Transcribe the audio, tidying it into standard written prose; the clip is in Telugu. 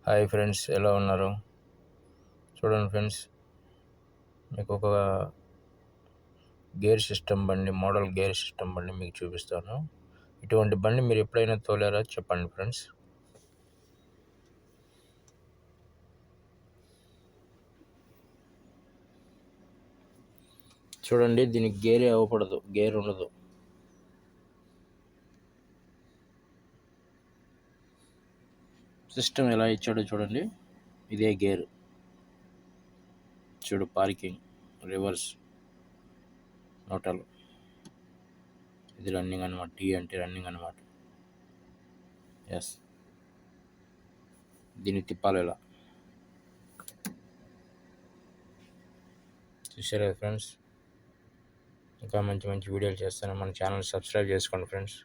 హాయ్ ఫ్రెండ్స్, ఎలా ఉన్నారు? చూడండి ఫ్రెండ్స్, మీకు ఒక గేర్ సిస్టమ్ బండి, మోడల్ గేర్ సిస్టమ్ బండి మీకు చూపిస్తాను. ఇటువంటి బండి మీరు ఎప్పుడైనా తోలారా చెప్పండి ఫ్రెండ్స్. చూడండి, దీనికి గేరే అవ్వకూడదు, గేర్ ఉండదు. సిస్టమ్ ఎలా ఇచ్చాడో చూడండి. ఇదే గేర్. చూడు, పార్కింగ్, రివర్స్, న్యూట్రల్. ఇది రన్నింగ్ అనమాట. టీ అంటే రన్నింగ్ అనమాట. ఎస్, దీన్ని తిప్పాలి ఇలా. చూసారా ఫ్రెండ్స్? ఇంకా మంచి మంచి వీడియోలు చేస్తాను. మన ఛానల్ సబ్స్క్రైబ్ చేసుకోండి ఫ్రెండ్స్.